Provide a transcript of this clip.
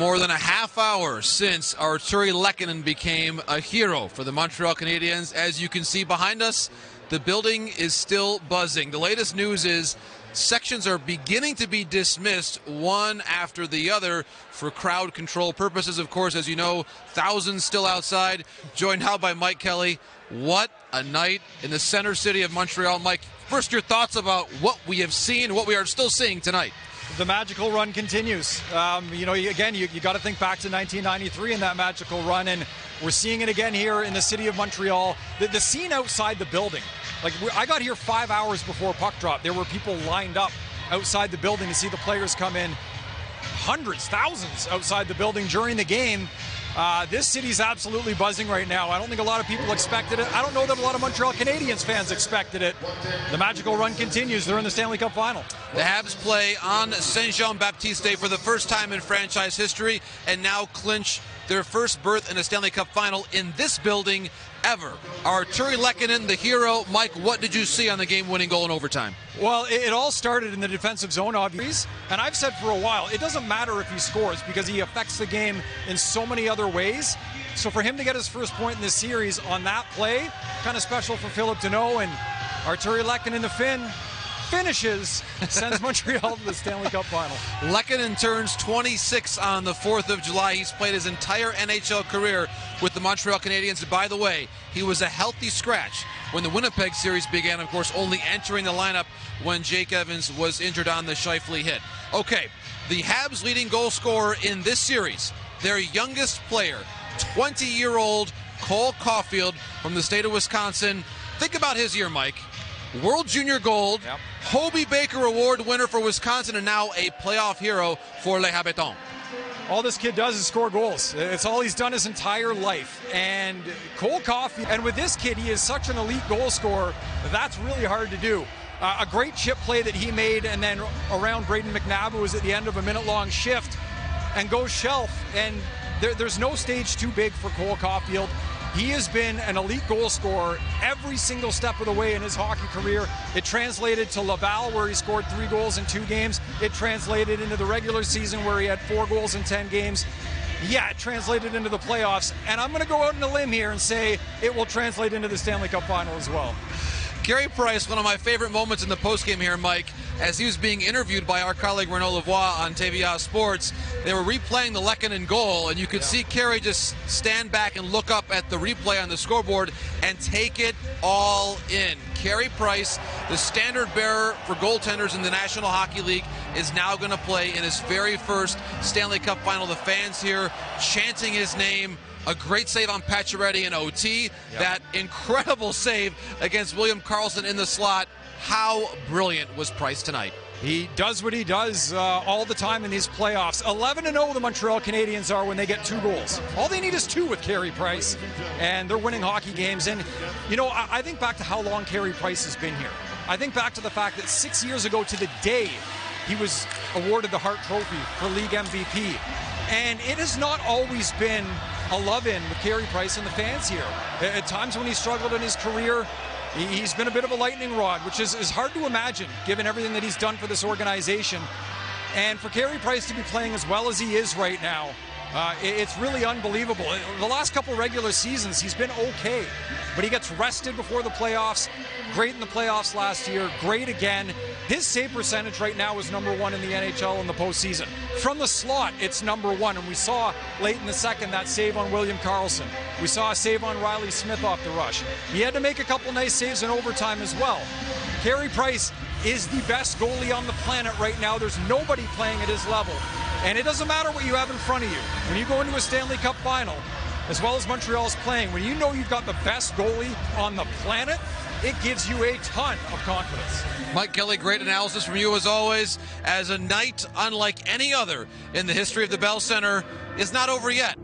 More than a half hour since Artturi Lehkonen became a hero for the Montreal Canadiens. As you can see behind us, the building is still buzzing. The latest news is sections are beginning to be dismissed one after the other for crowd control purposes. Of course, as you know, thousands still outside, joined now by Mike Kelly. What a night in the center city of Montreal. Mike, first your thoughts about what we have seen, what we are still seeing tonight. The magical run continues. You got to think back to 1993 and that magical run, and we're seeing it again here in the city of Montreal. The scene outside the building, I got here 5 hours before puck drop. There were people lined up outside the building to see the players come in. Hundreds, thousands outside the building during the game. This city's absolutely buzzing right now. I don't think a lot of people expected it. I don't know that a lot of Montreal Canadiens fans expected it. The magical run continues. They're in the Stanley Cup final. The Habs play on Saint-Jean-Baptiste Day for the first time in franchise history and now clinch their first berth in a Stanley Cup final in this building ever. Artturi Lehkonen, the hero. Mike, what did you see on the game-winning goal in overtime? Well, it all started in the defensive zone, obviously. And I've said for a while, it doesn't matter if he scores because he affects the game in so many other ways. So for him to get his first point in this series on that play, kind of special for Philip Deneau, and Artturi Lehkonen, the Finn, finishes, sends Montreal to the Stanley Cup final. Lehkonen turns 26 on the 4th of July. He's played his entire NHL career with the Montreal Canadiens. And by the way, he was a healthy scratch when the Winnipeg series began, of course, only entering the lineup when Jake Evans was injured on the Scheifele hit. Okay, the Habs' leading goal scorer in this series, their youngest player, 20-year-old Cole Caulfield from the state of Wisconsin. Think about his year, Mike. World Junior Gold, yep. Hobey Baker Award winner for Wisconsin, and now a playoff hero for Les Habitants. All this kid does is score goals. It's all he's done his entire life. And Cole Caulfield, and with this kid, he is such an elite goal scorer, that's really hard to do. A great chip play that he made, and then around Braden McNabb, who was at the end of a minute-long shift, and goes shelf. And there's no stage too big for Cole Caulfield. He has been an elite goal scorer every single step of the way in his hockey career. It translated to Laval, where he scored 3 goals in 2 games. It translated into the regular season, where he had 4 goals in 10 games. Yeah, it translated into the playoffs. And I'm going to go out on a limb here and say it will translate into the Stanley Cup final as well. Gary Price, one of my favorite moments in the postgame here, Mike, as he was being interviewed by our colleague Renaud Lavoie on TVA Sports. They were replaying the Lehkonen goal, and you could see Carey just stand back and look up at the replay on the scoreboard and take it all in. Carey Price, the standard bearer for goaltenders in the National Hockey League, is now going to play in his very first Stanley Cup final. The fans here chanting his name. A great save on Pacioretty in OT. Yep. That incredible save against William Karlsson in the slot. How brilliant was Price tonight? He does what he does all the time in these playoffs. 11-0 the Montreal Canadiens are when they get 2 goals. All they need is 2 with Carey Price, and they're winning hockey games. And, you know, I think back to how long Carey Price has been here. I think back to the fact that 6 years ago to the day he was awarded the Hart Trophy for League MVP. And it has not always been a love-in with Carey Price and the fans here. At times when he struggled in his career, he's been a bit of a lightning rod, which is hard to imagine given everything that he's done for this organization. And for Carey Price to be playing as well as he is right now, it's really unbelievable. The last couple regular seasons, he's been okay, but he gets rested before the playoffs. Great in the playoffs last year, great again. His save percentage right now is number 1 in the NHL in the postseason. From the slot, it's number 1, and we saw late in the second that save on William Karlsson. We saw a save on Riley Smith off the rush. He had to make a couple nice saves in overtime as well. Carey Price is the best goalie on the planet right now. There's nobody playing at his level. And it doesn't matter what you have in front of you. When you go into a Stanley Cup final, as well as Montreal's playing, when you know you've got the best goalie on the planet, it gives you a ton of confidence. Mike Kelly, great analysis from you as always, as a night unlike any other in the history of the Bell Center is not over yet.